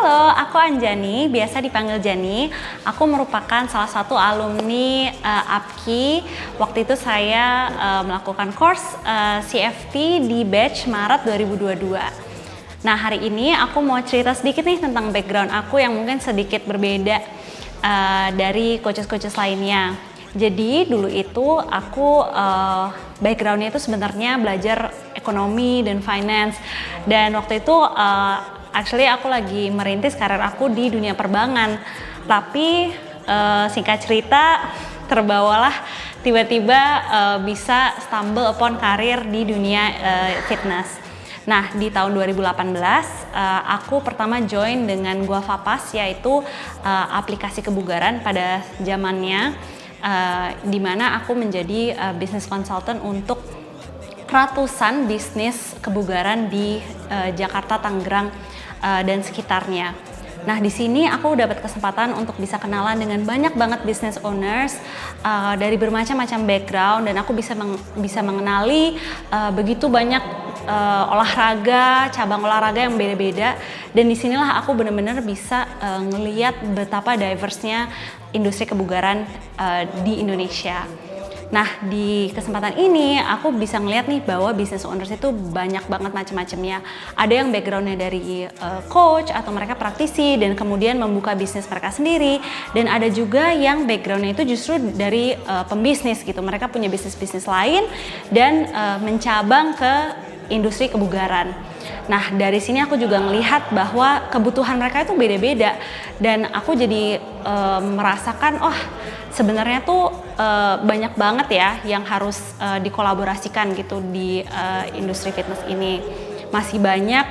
Halo, aku Anjani, biasa dipanggil Jani. Aku merupakan salah satu alumni APKI. Waktu itu saya melakukan course CFT di batch Maret 2022. Nah, hari ini aku mau cerita sedikit nih tentang background aku yang mungkin sedikit berbeda dari coaches-coaches lainnya. Jadi dulu itu aku backgroundnya itu sebenarnya belajar ekonomi dan finance, dan waktu itu actually aku lagi merintis karir aku di dunia perbankan. Tapi singkat cerita terbawalah tiba-tiba bisa stumble upon karir di dunia fitness. Nah, di tahun 2018 aku pertama join dengan Guavapas, yaitu aplikasi kebugaran pada zamannya, di mana aku menjadi business consultant untuk ratusan bisnis kebugaran di Jakarta, Tangerang, dan sekitarnya. Nah, di sini aku dapat kesempatan untuk bisa kenalan dengan banyak banget business owners dari bermacam-macam background, dan aku bisa mengenali begitu banyak olahraga, cabang olahraga yang beda-beda. Dan disinilah aku benar-benar bisa ngelihat betapa diverse-nya industri kebugaran di Indonesia. Nah, di kesempatan ini aku bisa ngeliat nih bahwa business owners itu banyak banget macam-macamnya. Ada yang backgroundnya dari coach atau mereka praktisi dan kemudian membuka bisnis mereka sendiri, dan ada juga yang backgroundnya itu justru dari pembisnis gitu. Mereka punya bisnis-bisnis lain dan mencabang ke industri kebugaran. Nah, dari sini aku juga melihat bahwa kebutuhan mereka itu beda-beda, dan aku jadi merasakan, sebenarnya tuh banyak banget ya yang harus dikolaborasikan gitu di industri fitness ini. Masih banyak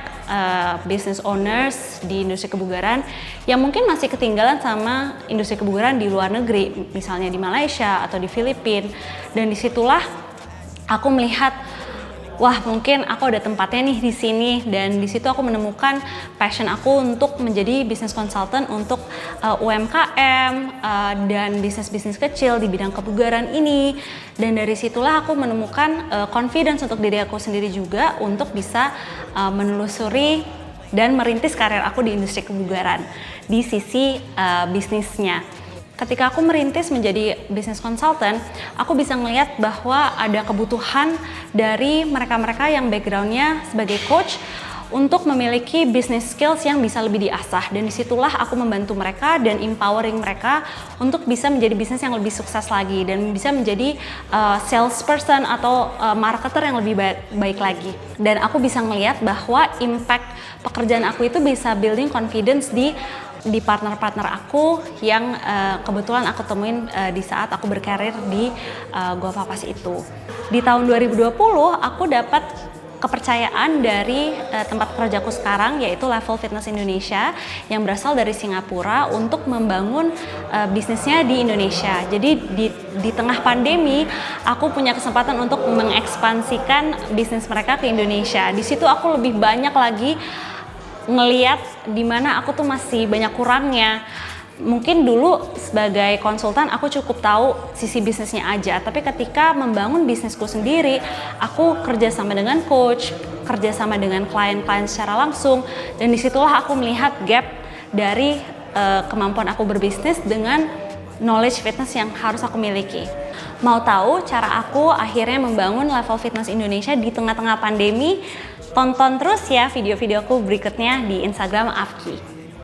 business owners di industri kebugaran yang mungkin masih ketinggalan sama industri kebugaran di luar negeri, misalnya di Malaysia atau di Filipina. Dan disitulah aku melihat, wah, mungkin aku ada tempatnya nih di sini, dan di situ aku menemukan passion aku untuk menjadi business consultant untuk UMKM dan bisnis-bisnis kecil di bidang kebugaran ini. Dan dari situlah aku menemukan confidence untuk diri aku sendiri juga untuk bisa menelusuri dan merintis karir aku di industri kebugaran di sisi bisnisnya. Ketika aku merintis menjadi business consultant, aku bisa melihat bahwa ada kebutuhan dari mereka-mereka yang backgroundnya sebagai coach untuk memiliki business skills yang bisa lebih diasah. Dan disitulah aku membantu mereka dan empowering mereka untuk bisa menjadi bisnis yang lebih sukses lagi dan bisa menjadi salesperson atau marketer yang lebih baik lagi. Dan aku bisa melihat bahwa impact pekerjaan aku itu bisa building confidence di partner-partner aku yang kebetulan aku temuin di saat aku berkarir di Guavapas itu. Di tahun 2020 aku dapat kepercayaan dari tempat kerjaku sekarang, yaitu Level Fitness Indonesia, yang berasal dari Singapura untuk membangun bisnisnya di Indonesia. Jadi di tengah pandemi aku punya kesempatan untuk mengekspansikan bisnis mereka ke Indonesia. Di situ aku lebih banyak lagi ngeliat di mana aku tuh masih banyak kurangnya. Mungkin dulu sebagai konsultan aku cukup tahu sisi bisnisnya aja, tapi ketika membangun bisnisku sendiri, aku kerja sama dengan coach, kerja sama dengan klien-klien secara langsung, dan disitulah aku melihat gap dari kemampuan aku berbisnis dengan knowledge fitness yang harus aku miliki. Mau tahu cara aku akhirnya membangun Level Fitness Indonesia di tengah-tengah pandemi? Tonton terus ya video-videoku berikutnya di Instagram APKI.